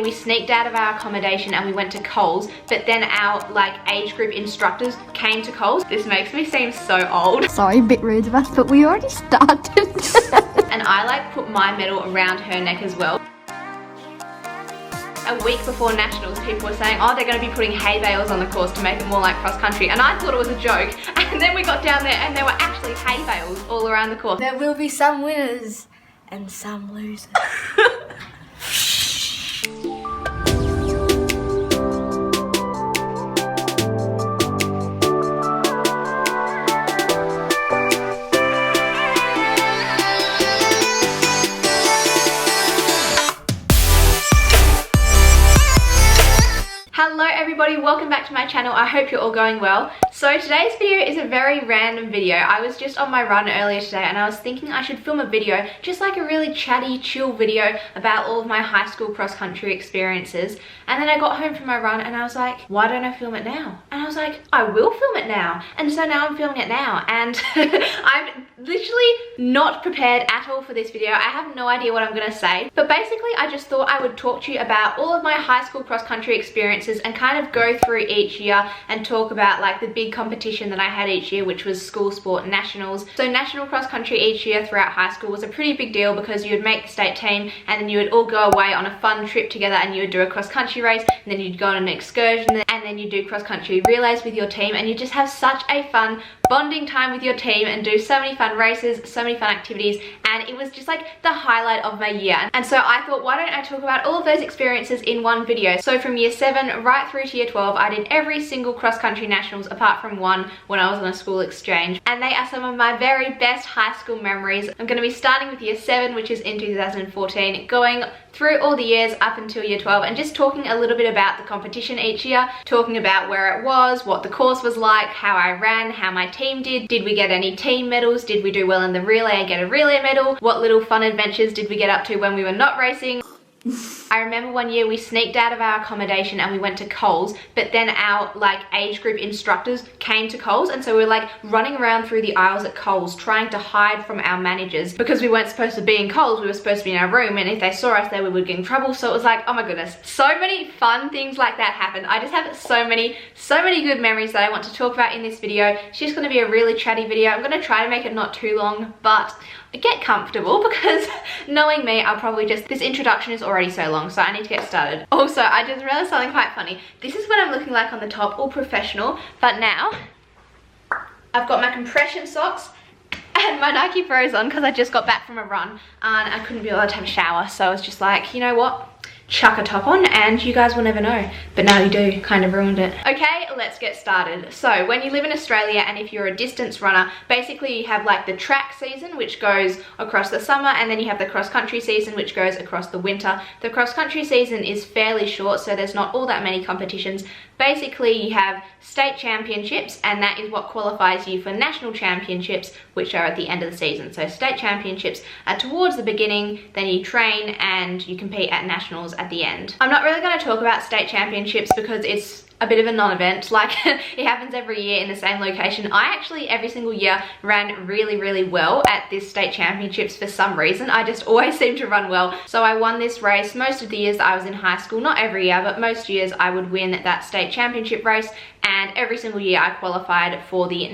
We sneaked out of our accommodation and we went to Coles, but then our age group instructors came to Coles. This makes me seem so old. Sorry, a bit rude of us, but we already started. And I put my medal around her neck as well. A week before nationals, people were saying, oh, they're going to be putting hay bales on the course to make it more like cross country, and I thought it was a joke. And then we got down there and there were actually hay bales all around the course. There will be some winners and some losers. Hello everybody, welcome back to my channel. I hope you're all going well. So today's video is a very random video. I was just on my run earlier today and I was thinking I should film a video, just like a really chatty, chill video about all of my high school cross-country experiences. And then I got home from my run and I was like, why don't I film it now? And I was like, I will film it now. And so now I'm filming it now. And I'm literally not prepared at all for this video. I have no idea what I'm gonna say. But basically I just thought I would talk to you about all of my high school cross-country experiences and kind of go through each year and talk about the big competition that I had each year, which was school sport nationals. So national cross country each year throughout high school was a pretty big deal because you would make the state team and then you would all go away on a fun trip together and you would do a cross country race and then you'd go on an excursion and then you'd do cross country relays with your team and you just have such a fun bonding time with your team and do so many fun races, so many fun activities, and it was just the highlight of my year. And so I thought, why don't I talk about all of those experiences in one video? So from year 7 right through to year 12, I did every single cross-country nationals apart from one when I was on a school exchange, and they are some of my very best high school memories. I'm going to be starting with year 7, which is in 2014, going through all the years up until year 12 and just talking a little bit about the competition each year, talking about where it was, what the course was like, how I ran, how my team did we get any team medals, did we do well in the relay and get a relay medal, what little fun adventures did we get up to when we were not racing. I remember one year we sneaked out of our accommodation and we went to Coles, but then our age group instructors came to Coles, and so we were running around through the aisles at Coles trying to hide from our managers because we weren't supposed to be in Coles, we were supposed to be in our room, and if they saw us there we would get in trouble. So it was oh my goodness, so many fun things like that happened. I just have so many good memories that I want to talk about in this video. It's just going to be a really chatty video. I'm going to try to make it not too long, but get comfortable because knowing me, I'll probably this introduction is already so long, so I need to get started. Also, I just realized something quite funny. This is what I'm looking like on the top, all professional, but now I've got my compression socks and my Nike Pros on because I just got back from a run and I couldn't be allowed to have a shower, so I was just you know what? Chuck a top on and you guys will never know, but now you do. Kind of ruined it. Okay, let's get started. So when you live in Australia and if you're a distance runner, basically you have the track season, which goes across the summer, and then you have the cross country season, which goes across the winter. The cross country season is fairly short, so there's not all that many competitions. Basically you have state championships, and that is what qualifies you for national championships, which are at the end of the season. So state championships are towards the beginning, then you train and you compete at nationals at the end. I'm not really going to talk about state championships because it's a bit of a non-event. It happens every year in the same location. I actually every single year ran really well at this state championships for some reason. I just always seem to run well. So I won this race most of the years that I was in high school. Not every year, but most years I would win that state championship race, and every single year I qualified for the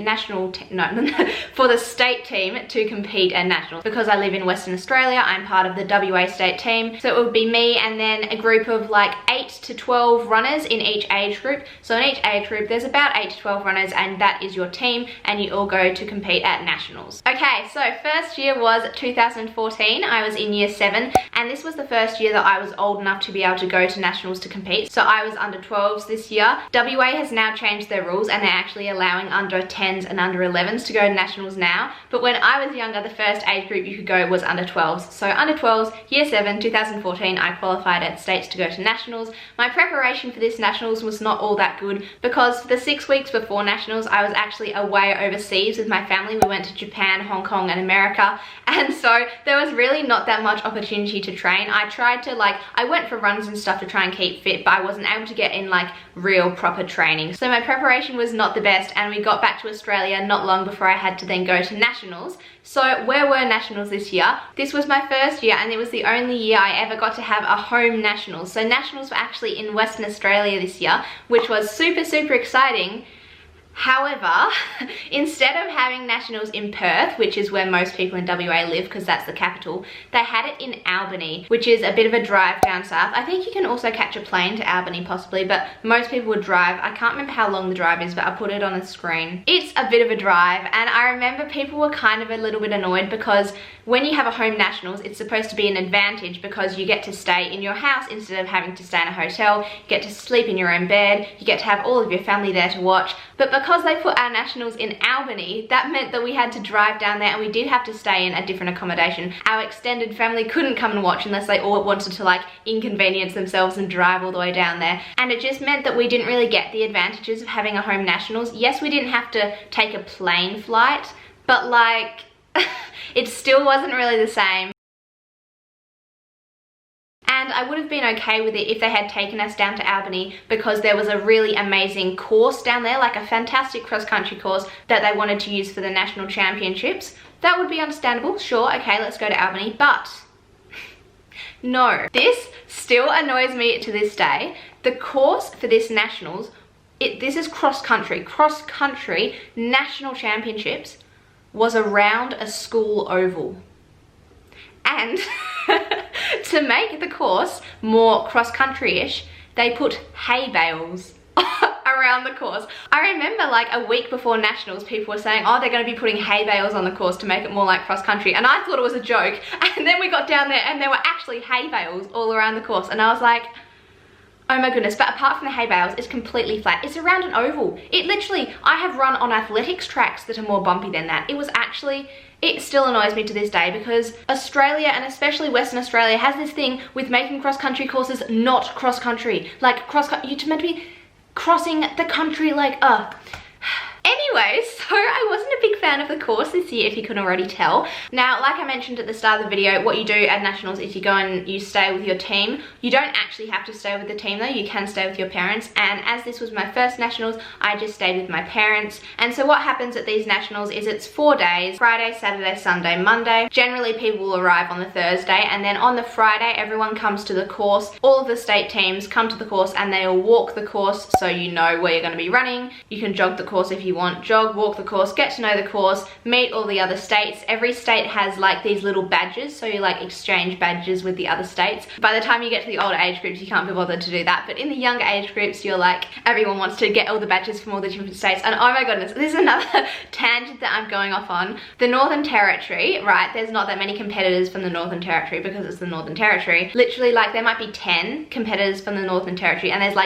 for the state team to compete at nationals. Because I live in Western Australia, I'm part of the WA state team, so it would be me and then a group of 8 to 12 runners in each age group. So in each age group there's about 8 to 12 runners, and that is your team, and you all go to compete at nationals. Okay, so first year was 2014. I was in year 7, and this was the first year that I was old enough to be able to go to nationals to compete. So I was under 12s this year. WA has now changed their rules and they're actually allowing under 10s and under 11s to go to nationals now, but when I was younger the first age group you could go was under 12s. So under 12s, year 7, 2014, I qualified at states to go to nationals. My preparation for this nationals was not all that good because for the 6 weeks before nationals I was actually away overseas with my family. We went to Japan, Hong Kong and America, and so there was really not that much opportunity to train. I tried to I went for runs and stuff to try and keep fit, but I wasn't able to get in real proper training. So my preparation was not the best, and we got back to Australia not long before I had to then go to nationals. So where were nationals this year? This was my first year, and it was the only year I ever got to have a home nationals. So nationals were actually in Western Australia this year, which was super, super exciting. However, instead of having nationals in Perth, which is where most people in WA live because that's the capital, they had it in Albany, which is a bit of a drive down south. I think you can also catch a plane to Albany possibly, but most people would drive. I can't remember how long the drive is, but I'll put it on the screen. It's a bit of a drive, and I remember people were kind of a little bit annoyed because when you have a home nationals, it's supposed to be an advantage because you get to stay in your house instead of having to stay in a hotel. You get to sleep in your own bed. You get to have all of your family there to watch. But because they put our nationals in Albany, that meant that we had to drive down there, and we did have to stay in a different accommodation. Our extended family couldn't come and watch unless they all wanted to inconvenience themselves and drive all the way down there. And it just meant that we didn't really get the advantages of having a home nationals. Yes, we didn't have to take a plane flight, but it still wasn't really the same. And I would have been okay with it if they had taken us down to Albany because there was a really amazing course down there, a fantastic cross-country course that they wanted to use for the national championships. That would be understandable. Sure, okay, let's go to Albany. But no, this still annoys me to this day. The course for this nationals, this is cross-country national championships, was around a school oval. And to make the course more cross-country-ish, they put hay bales around the course. I remember a week before nationals, people were saying, oh, they're going to be putting hay bales on the course to make it more like cross-country, and I thought it was a joke. And then we got down there and there were actually hay bales all around the course, and I was like, oh my goodness. But apart from the hay bales, it's completely flat. It's around an oval. It literally, I have run on athletics tracks that are more bumpy than that. It still annoys me to this day because Australia, and especially Western Australia, has this thing with making cross-country courses not cross-country. You're meant to be crossing the country Anyway, so I wasn't a big fan of the course this year, if you couldn't already tell. Now, like I mentioned at the start of the video, what you do at nationals is you go and you stay with your team. You don't actually have to stay with the team though, you can stay with your parents. And as this was my first nationals, I just stayed with my parents. And so what happens at these nationals is it's 4 days, Friday, Saturday, Sunday, Monday. Generally people will arrive on the Thursday, and then on the Friday, everyone comes to the course. All of the state teams come to the course and they all walk the course, so you know where you're going to be running. You can jog the course if you want, jog, walk the course, get to know the course, meet all the other states. Every state has these little badges, so you exchange badges with the other states. By the time you get to the older age groups, you can't be bothered to do that, but in the younger age groups, you're everyone wants to get all the badges from all the different states. And oh my goodness, this is another tangent that I'm going off on. The Northern Territory, right, there's not that many competitors from the Northern Territory because it's the Northern Territory. Literally there might be 10 competitors from the Northern Territory, and there's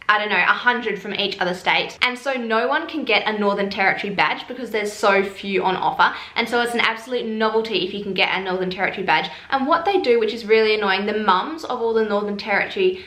I don't know, 100 from each other state. And so no one can get a Northern Territory badge because there's so few on offer. And so it's an absolute novelty if you can get a Northern Territory badge. And what they do, which is really annoying, the mums of all the Northern Territory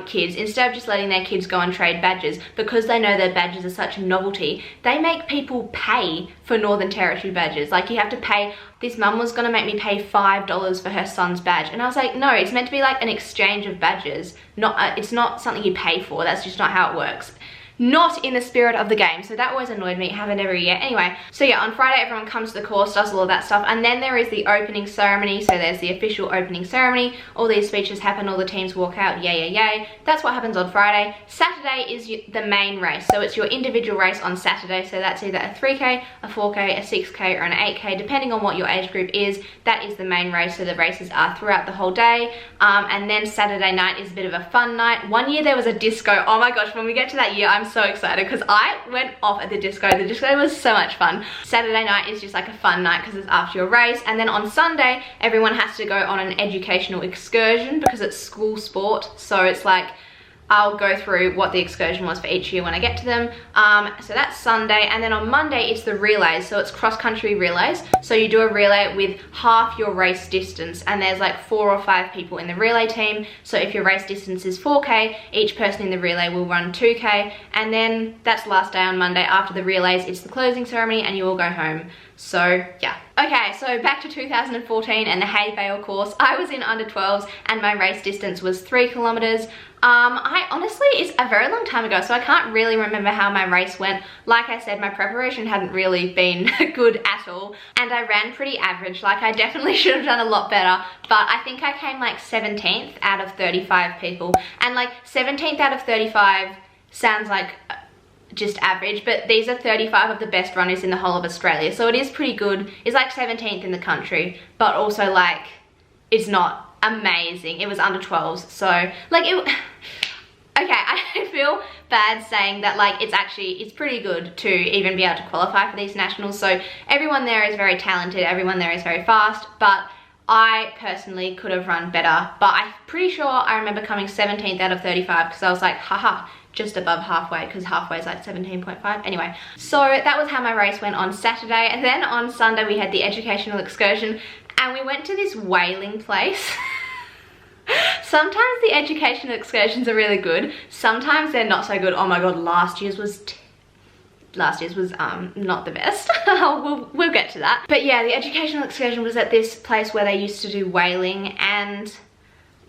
kids, instead of just letting their kids go and trade badges, because they know their badges are such a novelty, they make people pay for Northern Territory badges. You have to pay. This mum was gonna make me pay $5 for her son's badge. And I was like, no, it's meant to be an exchange of badges. It's not something you pay for. That's just not how it works. Not in the spirit of the game. So that always annoyed me. Haven't every year. Anyway, so yeah, on Friday everyone comes to the course, does all of that stuff, and then there is the opening ceremony. So there's the official opening ceremony. All these speeches happen, all the teams walk out, yay, yay, yay. That's what happens on Friday. Saturday is the main race. So it's your individual race on Saturday. So that's either a 3K, a 4K, a 6K, or an 8K, depending on what your age group is. That is the main race. So the races are throughout the whole day. And then Saturday night is a bit of a fun night. One year there was a disco. Oh my gosh, when we get to that year, I'm so excited because I went off at the disco. The disco was so much fun. Saturday night is just a fun night because it's after your race. And then on Sunday, everyone has to go on an educational excursion because it's school sport. So it's I'll go through what the excursion was for each year when I get to them. So that's Sunday, and then on Monday it's the relays. So it's cross-country relays. So you do a relay with half your race distance, and there's like 4 or 5 people in the relay team. So if your race distance is 4K, each person in the relay will run 2K, and then that's the last day on Monday. After the relays, it's the closing ceremony, and you all go home. So yeah. Okay, so back to 2014 and the Hay Vale course. I was in under 12s and my race distance was 3 kilometers. I honestly, it's a very long time ago, so I can't really remember how my race went. Like I said, my preparation hadn't really been good at all, and I ran pretty average. Like, I definitely should have done a lot better, but I think I came like 17th out of 35 people, and like 17th out of 35 sounds like just average, but these are 35 of the best runners in the whole of Australia, so it is pretty good. It's like 17th in the country, but also like it's not amazing. It was under 12s, so like it okay, I feel bad saying that, like, it's pretty good to even be able to qualify for these nationals. So everyone there is very talented, everyone there is very fast, but I personally could have run better. But I'm pretty sure I remember coming 17th out of 35 because I was like, haha, just above halfway, because halfway is like 17.5. Anyway, so that was how my race went on Saturday. And then on Sunday we had the educational excursion, and we went to this whaling place. Sometimes the educational excursions are really good, sometimes they're not so good. Oh my god, last year's was not the best. we'll get to that. But yeah, the educational excursion was at this place where they used to do whaling, and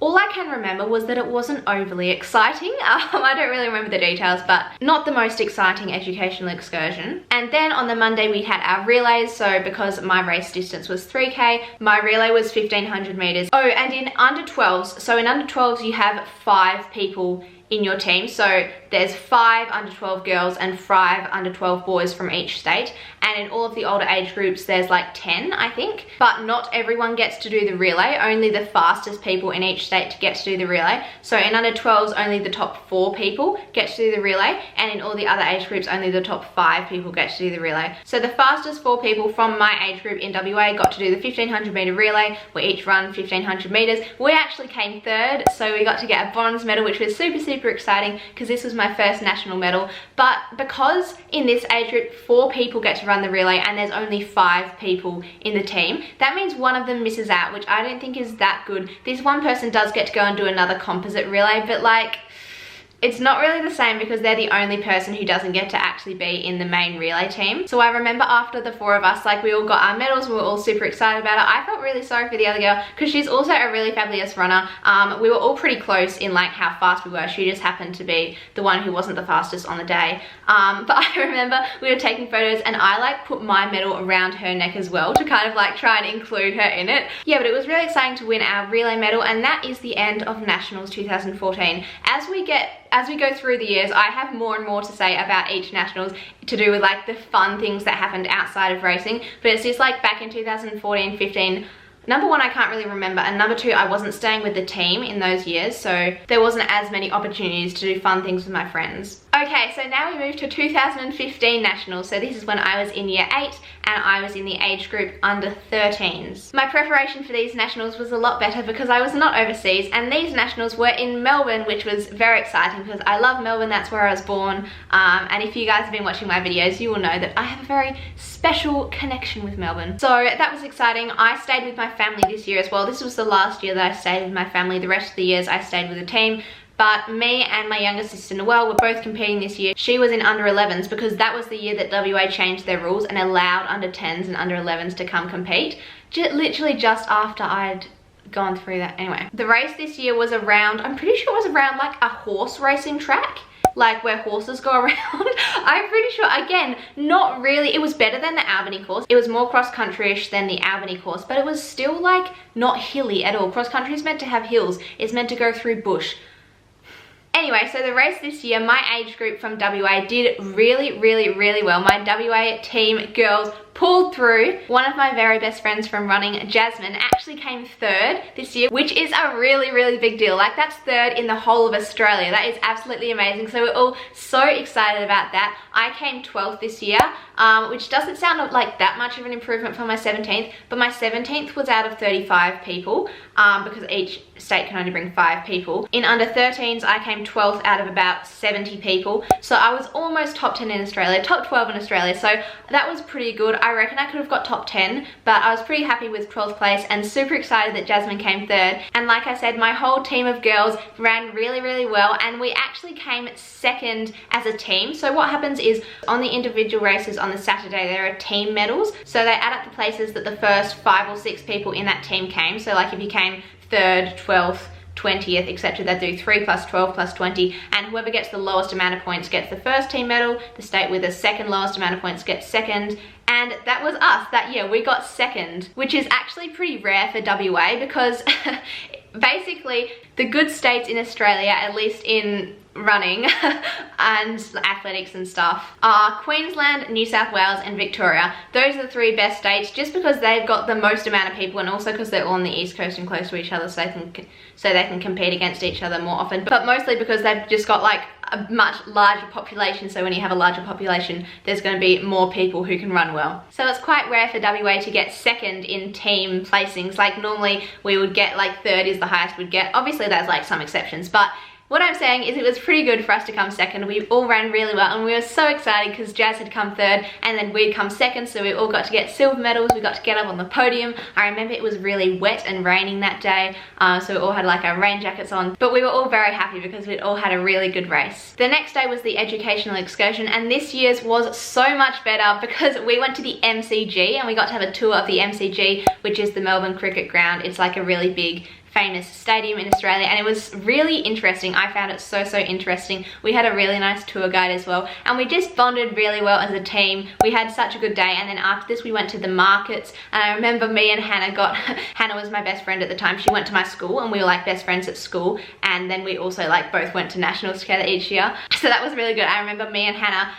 all I can remember was that it wasn't overly exciting. I don't really remember the details, but not the most exciting educational excursion. And then on the Monday we had our relays. So because my race distance was 3K, my relay was 1500 meters. Oh, and in under 12s, so in under 12s you have 5 people in your team. So there's 5 under 12 girls and 5 under 12 boys from each state, and in all of the older age groups there's like 10, I think. But not everyone gets to do the relay, only the fastest people in each state get to do the relay. So in under 12s only the top 4 people get to do the relay, and in all the other age groups only the top 5 people get to do the relay. So the fastest 4 people from my age group in WA got to do the 1500 meter relay. We each run 1500 meters. We actually came 3rd, so we got to get a bronze medal, which was super exciting because this was my first national medal. But because in this age group 4 people get to run the relay and there's only 5 people in the team, that means one of them misses out, which I don't think is that good. This one person does get to go and do another composite relay, but like, it's not really the same because they're the only person who doesn't get to actually be in the main relay team. So I remember after the 4 of us, like, we all got our medals, we were all super excited about it. I felt really sorry for the other girl because she's also a really fabulous runner. We were all pretty close in like how fast we were. She just happened to be the one who wasn't the fastest on the day. But I remember we were taking photos and I like put my medal around her neck as well to kind of like try and include her in it. Yeah, but it was really exciting to win our relay medal, and that is the end of Nationals 2014. As we go through the years, I have more and more to say about each Nationals to do with like the fun things that happened outside of racing. But it's just like back in 2014, 15, number 1, I can't really remember, and number 2, I wasn't staying with the team in those years, so there wasn't as many opportunities to do fun things with my friends. Okay, so now we move to 2015 Nationals. So this is when I was in year 8 and I was in the age group under 13s. My preparation for these Nationals was a lot better because I was not overseas, and these Nationals were in Melbourne, which was very exciting because I love Melbourne, that's where I was born. And if you guys have been watching my videos, you will know that I have a very special connection with Melbourne. So that was exciting. I stayed with my family this year as well. This was the last year that I stayed with my family. The rest of the years I stayed with the team. But me and my younger sister Noelle were both competing this year. She was in under 11s because that was the year that WA changed their rules and allowed under 10s and under 11s to come compete. Literally just after I'd gone through that. Anyway, the race this year was around, I'm pretty sure it was around like a horse racing track, like where horses go around. I'm pretty sure, again, not really, it was better than the Albany course. It was more cross-country-ish than the Albany course, but it was still like not hilly at all. Cross-country is meant to have hills. It's meant to go through bush. Anyway, so the race this year, my age group from WA did really well. My WA team girls pulled through. One of my very best friends from running, Jasmine, actually came 3rd this year, which is a really big deal. Like, that's 3rd in the whole of Australia. That is absolutely amazing. So we're all so excited about that. I came 12th this year, which doesn't sound like that much of an improvement from my 17th, but my 17th was out of 35 people because each state can only bring 5 people. In under 13s, I came 12th out of about 70 people. So I was almost top 10 in Australia, top 12 in Australia. So that was pretty good. I reckon I could have got top 10, but I was pretty happy with 12th place and super excited that Jasmine came 3rd. And like I said, my whole team of girls ran really, really well, and we actually came 2nd as a team. So what happens is on the individual races on the Saturday, there are team medals. So they add up the places that the first 5 or 6 people in that team came. So like if you came 3rd, 12th, 20th, etc. They do 3 plus 12 plus 20, and whoever gets the lowest amount of points gets the first team medal. The state with the second lowest amount of points gets 2nd, and that was us that year. We got 2nd, which is actually pretty rare for WA because basically the good states in Australia, at least in running and athletics and stuff, are Queensland, New South Wales and Victoria. Those are the 3 best states just because they've got the most amount of people, and also because they're all on the east coast and close to each other, so they can compete against each other more often, but mostly because they've just got like a much larger population. So when you have a larger population, there's going to be more people who can run well. So it's quite rare for WA to get 2nd in team placings. Like normally we would get like 3rd is the highest we'd get. Obviously there's like some exceptions, but what I'm saying is it was pretty good for us to come 2nd. We all ran really well, and we were so excited because Jazz had come 3rd and then we'd come 2nd, so we all got to get silver medals. We got to get up on the podium. I remember it was really wet and raining that day, so we all had like our rain jackets on, but we were all very happy because we'd all had a really good race. The next day was the educational excursion, and this year's was so much better because we went to the MCG and we got to have a tour of the MCG, which is the Melbourne cricket ground. It's like a really big famous stadium in Australia, and it was really interesting. I found it so interesting. We had a really nice tour guide as well, and we just bonded really well as a team. We had such a good day, and then after this we went to the markets, and I remember me and Hannah Hannah was my best friend at the time. She went to my school and we were like best friends at school, and then we also like both went to nationals together each year, so that was really good. I remember me and Hannah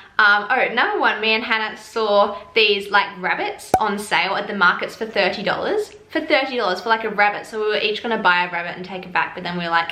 number one, me and Hannah saw these like rabbits on sale at the markets for $30. For $30 for like a rabbit. So we were each gonna buy a rabbit and take it back, but then we were like,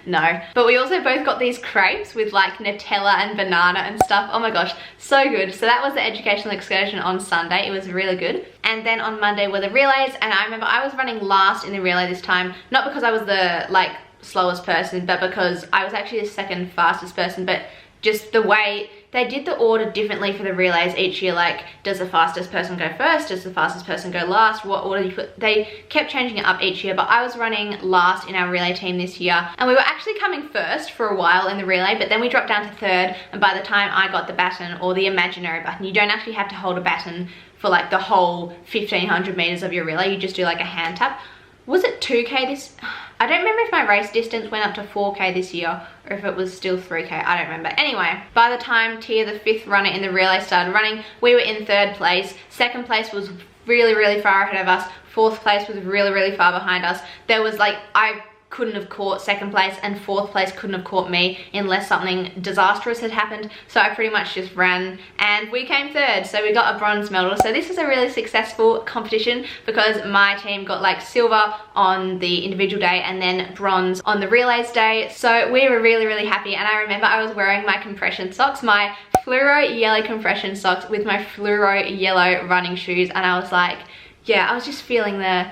no. But we also both got these crepes with like Nutella and banana and stuff. Oh my gosh, so good. So that was the educational excursion on Sunday. It was really good. And then on Monday were the relays, and I remember I was running last in the relay this time, not because I was the like slowest person, but because I was actually the 2nd fastest person, but just the way they did the order differently for the relays each year. Like, does the fastest person go first? Does the fastest person go last? What order do you put? They kept changing it up each year, but I was running last in our relay team this year. And we were actually coming first for a while in the relay, but then we dropped down to 3rd. And by the time I got the baton, or the imaginary baton, you don't actually have to hold a baton for like the whole 1500 meters of your relay. You just do like a hand tap. Was it 2K this? I don't remember if my race distance went up to 4K this year or if it was still 3K. I don't remember. Anyway, by the time Tia, the 5th runner in the relay, started running, we were in 3rd place. 2nd place was really far ahead of us. 4th place was really far behind us. There was like, I couldn't have caught 2nd place, and 4th place couldn't have caught me unless something disastrous had happened. So I pretty much just ran, and we came 3rd, so we got a bronze medal. So this was a really successful competition because my team got like silver on the individual day and then bronze on the relays day. So we were really happy, and I remember I was wearing my compression socks, my fluoro yellow compression socks with my fluoro yellow running shoes, and I was like, yeah, I was just feeling the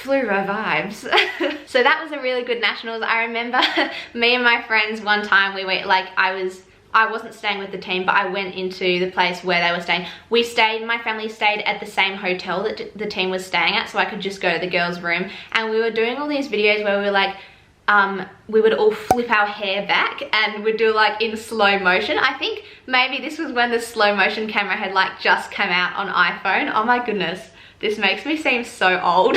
fluoro vibes. So that was a really good nationals. I remember me and my friends one time, we went like, I wasn't staying with the team, but I went into the place where they were staying. My family stayed at the same hotel that the team was staying at, so I could just go to the girls' room, and we were doing all these videos where we were like, we would all flip our hair back and we'd do like in slow motion. I think maybe this was when the slow motion camera had like just come out on iPhone. Oh my goodness, this makes me seem so old.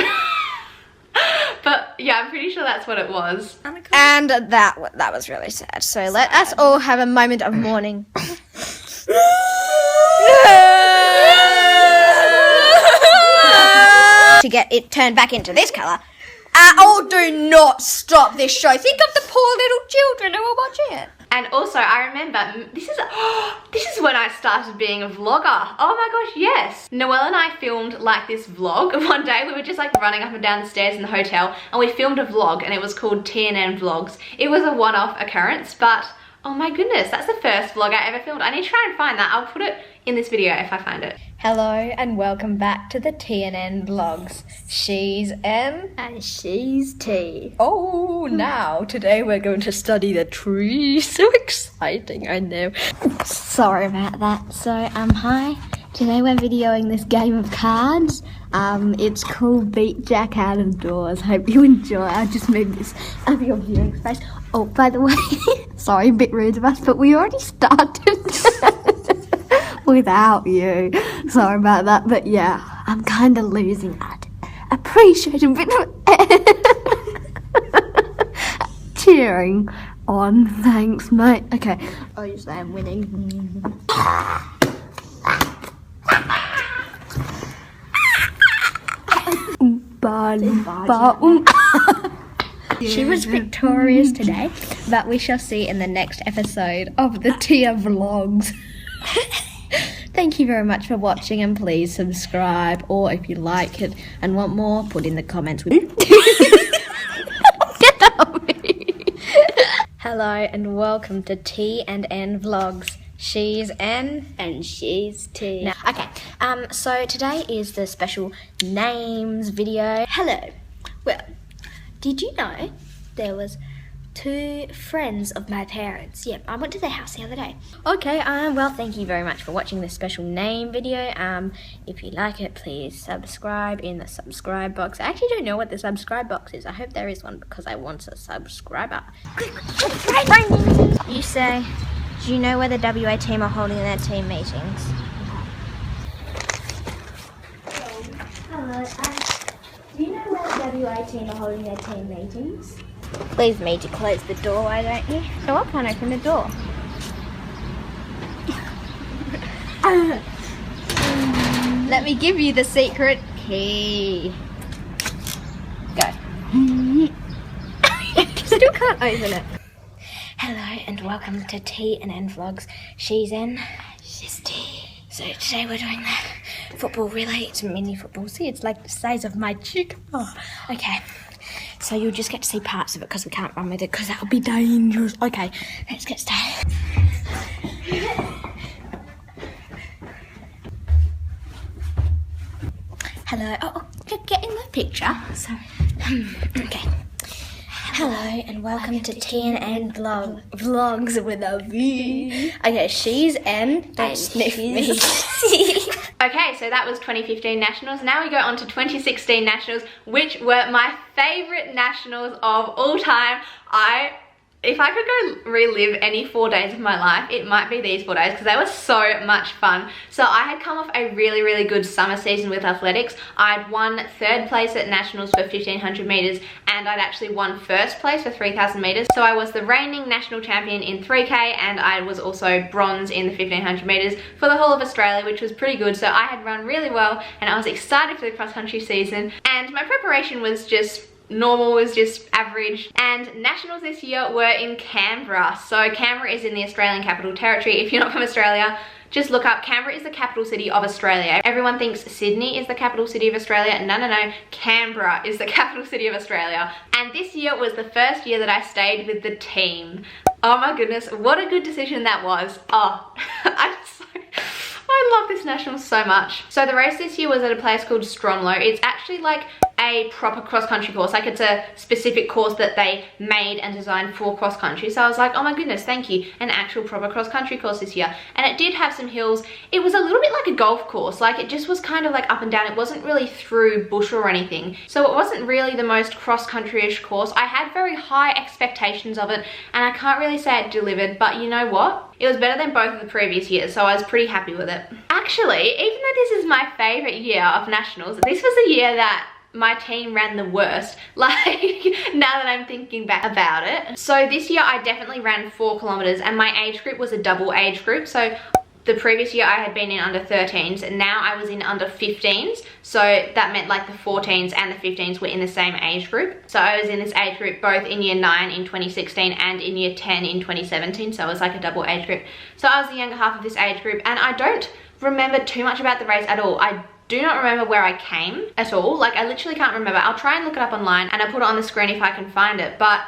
But yeah, I'm pretty sure that's what it was. And that was really sad. So let us all have a moment of mourning. To get it turned back into this colour. Oh, do not stop this show. Think of the poor little children who are watching it. And also, I remember, this is when I started being a vlogger. Oh my gosh, yes. Noelle and I filmed like this vlog. One day we were just like running up and down the stairs in the hotel, and we filmed a vlog, and it was called TNN Vlogs. It was a one-off occurrence, but oh my goodness, that's the first vlog I ever filmed. I need to try and find that. I'll put it in this video if I find it. Hello and welcome back to the TNN vlogs. She's N And she's T. Oh, now today we're going to study the tree. So exciting, I know. Sorry about that. So, hi. Today we're videoing this game of cards. It's called Beat Jack Out of Doors. Hope you enjoy. I just moved this out of your viewing space. Oh, by the way, sorry, a bit rude of us, but we already started without you. Sorry about that, but yeah, I'm kind of losing that. Appreciate a bit of cheering on. Thanks, mate. Okay, obviously I'm winning. She was victorious today, but we shall see in the next episode of the Tia vlogs. Thank you very much for watching, and please subscribe, or if you like it and want more, put in the comments. Get off me. Hello and welcome to T and N vlogs. She's N and she's T. Now, okay, so today is the special names video. Hello. Well, did you know there was 2 friends of my parents? Yep, I went to their house the other day. Okay, well, thank you very much for watching this special name video. If you like it, please subscribe in the subscribe box. I actually don't know what the subscribe box is. I hope there is one because I want a subscriber. You say, do you know where the WA team are holding their team meetings? Hello, do you know where the WA team are holding their team meetings? Leave me to close the door, why don't you? No, I can't open the door. Let me give you the secret key. Go. Still can't open it. Hello and welcome to T and N vlogs. She's N. She's T. So today we're doing the football relay. It's mini football. See, it's like the size of my cheek. Oh, okay. So you'll just get to see parts of it because we can't run with it because that would be dangerous. Okay, let's get started. Hello. Oh, get in the picture. Sorry. Okay. Hello and welcome to TNN vlogs with a V. Okay, she's N. Don't sniff me. Okay, so that was 2015 Nationals. Now we go on to 2016 Nationals, which were my favourite Nationals of all time. If I could go relive any 4 days of my life, it might be these 4 days because they were so much fun. So I had come off a really, really good summer season with athletics. I'd won 3rd place at Nationals for 1500 metres and I'd actually won 1st place for 3000 metres. So I was the reigning national champion in 3K and I was also bronze in the 1500 metres for the whole of Australia, which was pretty good. So I had run really well and I was excited for the cross country season, and my preparation was just normal, was just average. And Nationals this year were in Canberra. So Canberra is in the Australian Capital Territory. If you're not from Australia, just look up. Canberra is the capital city of Australia. Everyone thinks Sydney is the capital city of Australia. No, no, no. Canberra is the capital city of Australia. And this year was the first year that I stayed with the team. Oh my goodness, what a good decision that was. Oh, I love this national so much. So the race this year was at a place called Stromlo. It's actually like a proper cross-country course. Like, it's a specific course that they made and designed for cross-country. So I was like, oh my goodness, thank you. An actual proper cross-country course this year. And it did have some hills. It was a little bit like a golf course. Like, it just was kind of like up and down. It wasn't really through bush or anything. So it wasn't really the most cross-country-ish course. I had very high expectations of it and I can't really say it delivered, but you know what? It was better than both of the previous years, so I was pretty happy with it. Actually, even though this is my favourite year of Nationals, this was a year that my team ran the worst, like, now that I'm thinking back about it. So this year I definitely ran 4 kilometres and my age group was a double age group. So the previous year I had been in under 13s and now I was in under 15s. So that meant like the 14s and the 15s were in the same age group. So I was in this age group both in year 9 in 2016 and in year 10 in 2017. So it was like a double age group. So I was the younger half of this age group and I don't remember too much about the race at all. I do not remember where I came at all. Like, I literally can't remember. I'll try and look it up online and I'll put it on the screen if I can find it. But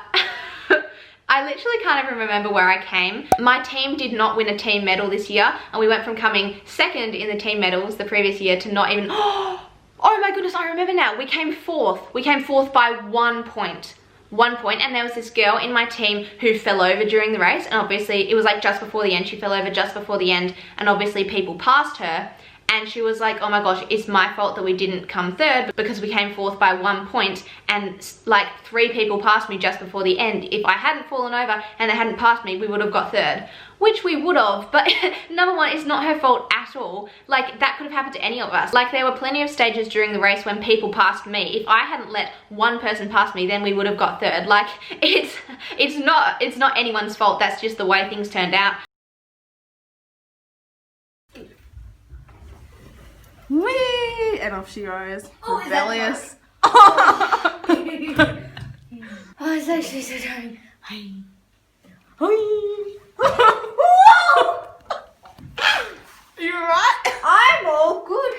I literally can't even remember where I came. My team did not win a team medal this year, and we went from coming second in the team medals the previous year to not even, oh my goodness, I remember now. We came fourth. We came fourth by 1 point. 1 point, and there was this girl in my team who fell over during the race, and obviously it was like just before the end. She fell over just before the end, and obviously people passed her, and she was like, oh my gosh, it's my fault that we didn't come third because we came fourth by 1 point, and like 3 people passed me just before the end. If I hadn't fallen over and they hadn't passed me, we would have got third, which we would have. But number one, it's not her fault at all. Like, that could have happened to any of us. Like, there were plenty of stages during the race when people passed me. If I hadn't let one person pass me, then we would have got third. Like, it's not anyone's fault. That's just the way things turned out. Whee! And off she goes. Oh, rebellious. Oh, it's actually so tiring. You alright? I'm all good.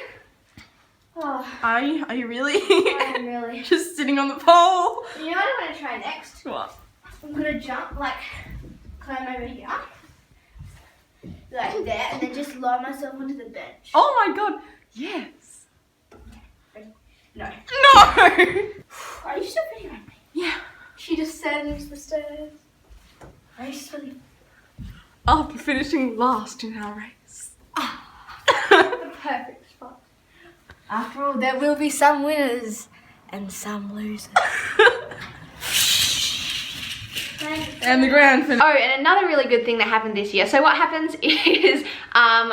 Oh, Are you really? I am really. Just sitting on the pole. You know what I'm gonna try next? What? I'm gonna jump, like, climb over here, like there, and then just lower myself onto the bench. Oh my god. Yes. No. No! Are you still pretty around me? Yeah. She descends the stairs. Are you still? After finishing last in our race. The perfect spot. After all, there will be some winners and some losers. And the grand finale. Oh, and another really good thing that happened this year. So what happens is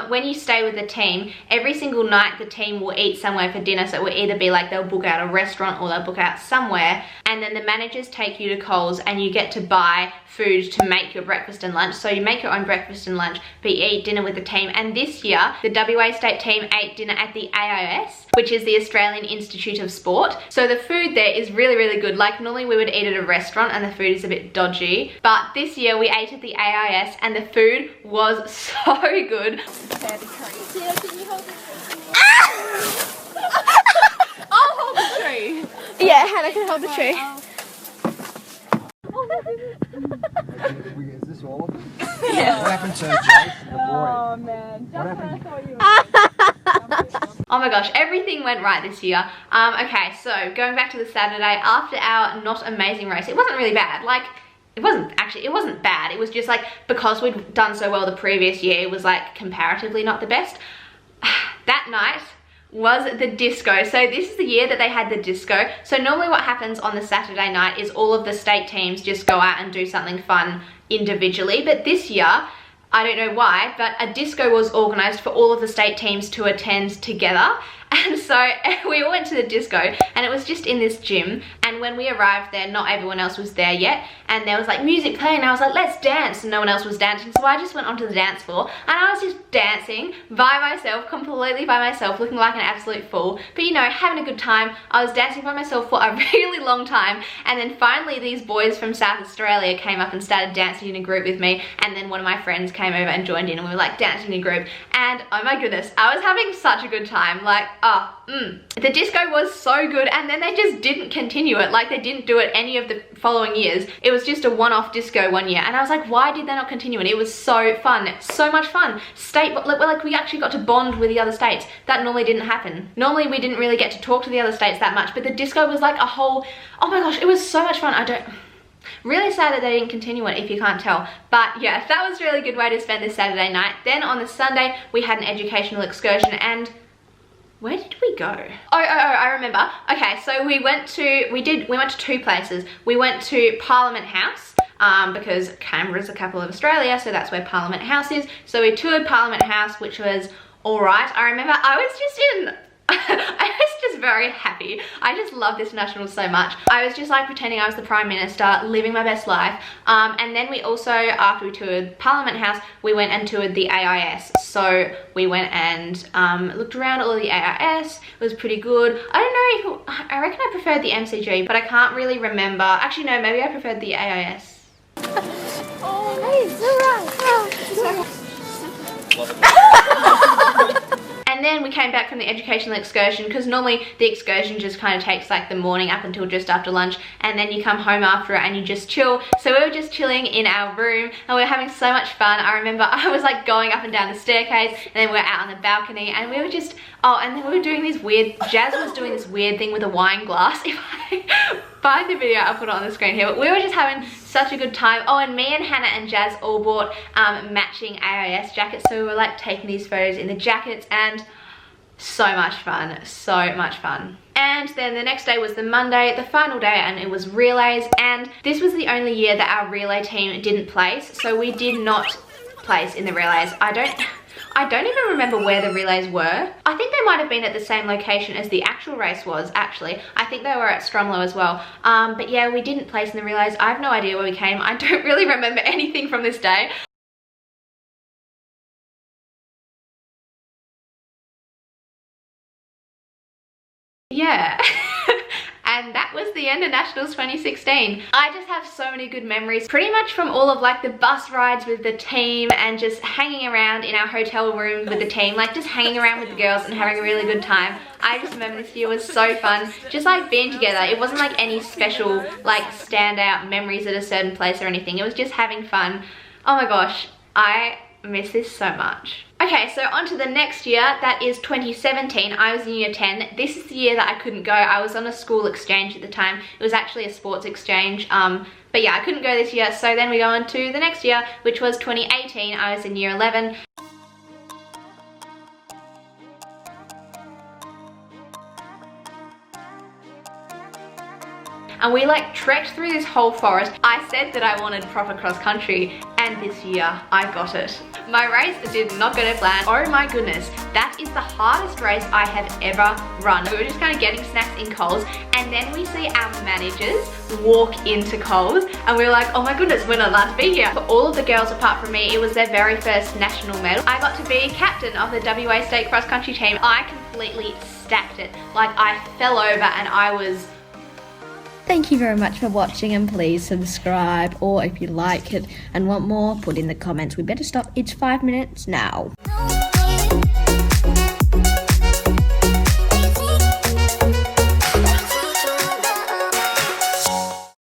when you stay with the team, every single night the team will eat somewhere for dinner. So it will either be like they'll book out a restaurant or they'll book out somewhere. And then the managers take you to Coles and you get to buy food to make your breakfast and lunch. So you make your own breakfast and lunch, but you eat dinner with the team. And this year, the WA state team ate dinner at the AIS, which is the Australian Institute of Sport. So the food there is really, really good. Like, normally we would eat at a restaurant and the food is a bit dodgy. But this year we ate at the AIS and the food was so good. I'll hold the tree. Yeah, Hannah can hold the tree. Is this all of it? Yeah. What happened to Jake, the boy? Oh man. What happened? Oh my gosh, everything went right this year. Okay, so going back to the Saturday, after our not amazing race, it wasn't really bad. Like, it wasn't bad. It was just like, because we'd done so well the previous year, it was like comparatively not the best. That night was the disco. So this is the year that they had the disco. So normally what happens on the Saturday night is all of the state teams just go out and do something fun individually. But this year, I don't know why, but a disco was organised for all of the state teams to attend together. And so we all went to the disco and it was just in this gym, and when we arrived there, not everyone else was there yet, and there was like music playing and I was like, let's dance, and no one else was dancing, so I just went onto the dance floor and I was just dancing by myself, completely by myself, looking like an absolute fool, but you know, having a good time. I was dancing by myself for a really long time, and then finally these boys from South Australia came up and started dancing in a group with me, and then one of my friends came over and joined in and we were like dancing in a group, and oh my goodness, I was having such a good time. Like, the disco was so good, and then they just didn't continue it. Like, they didn't do it any of the following years. It was just a one-off disco one year, and I was like, why did they not continue it? It was so fun, so much fun. Like, we actually got to bond with the other states. That normally didn't happen. Normally we didn't really get to talk to the other states that much, but the disco was like a whole, oh my gosh, it was so much fun. Really sad that they didn't continue it, if you can't tell. But yeah, that was a really good way to spend this Saturday night. Then on the Sunday, we had an educational excursion, and where did we go? Oh, I remember. Okay, so we went to 2 places. We went to Parliament House, because Canberra's a capital of Australia, so that's where Parliament House is. So we toured Parliament House, which was all right. I remember I was just very happy. I just love this national so much. I was just like pretending I was the Prime Minister, living my best life. And then we also, after we toured Parliament House, we went and toured the AIS. So we went and looked around all of the AIS. It was pretty good. I don't know if, I reckon I preferred the MCG, but I can't really remember. Actually no, maybe I preferred the AIS. Oh, hey, it's alright. And then we came back from the educational excursion, because normally the excursion just kind of takes like the morning up until just after lunch, and then you come home after it and you just chill. So we were just chilling in our room and we were having so much fun. I remember I was like going up and down the staircase, and then we were out on the balcony, and we were just, oh, and then we were doing this weird, Jazz was doing this weird thing with a wine glass. If I find the video, I'll put it on the screen here, but we were just having such a good time. Oh, and me and Hannah and Jazz all bought matching AIS jackets, so we were like taking these photos in the jackets, and so much fun, so much fun. And then the next day was the Monday, the final day, and it was relays, and this was the only year that our relay team didn't place, so we did not place in the relays. I don't even remember where the relays were. I think they might have been at the same location as the actual race was, actually. I think they were at Stromlo as well. But yeah, we didn't place in the relays. I have no idea where we came. I don't really remember anything from this day. Yeah. And that was the end of Nationals 2016. I just have so many good memories, pretty much from all of like the bus rides with the team and just hanging around in our hotel room with the team, like just hanging around with the girls and having a really good time. I just remember this year was so fun, just like being together. It wasn't like any special like standout memories at a certain place or anything. It was just having fun. Oh my gosh, I miss this so much. Okay, so on to the next year, that is 2017. I was in year 10. This is the year that I couldn't go. I was on a school exchange at the time. It was actually a sports exchange. But yeah, I couldn't go this year. So then we go on to the next year, which was 2018. I was in year 11. And we like trekked through this whole forest. I said that I wanted proper cross country, and this year I got it. My race did not go to plan. Oh my goodness, that is the hardest race I have ever run. We were just kind of getting snacks in Coles, and then we see our managers walk into Coles, and we were like, oh my goodness, we're not allowed to be here. For all of the girls apart from me, it was their very first national medal. I got to be captain of the WA State cross country team. I completely stacked it. Like, I fell over and I was... Thank you very much for watching, and please subscribe, or if you like it and want more, put in the comments. We better stop. It's 5 minutes now.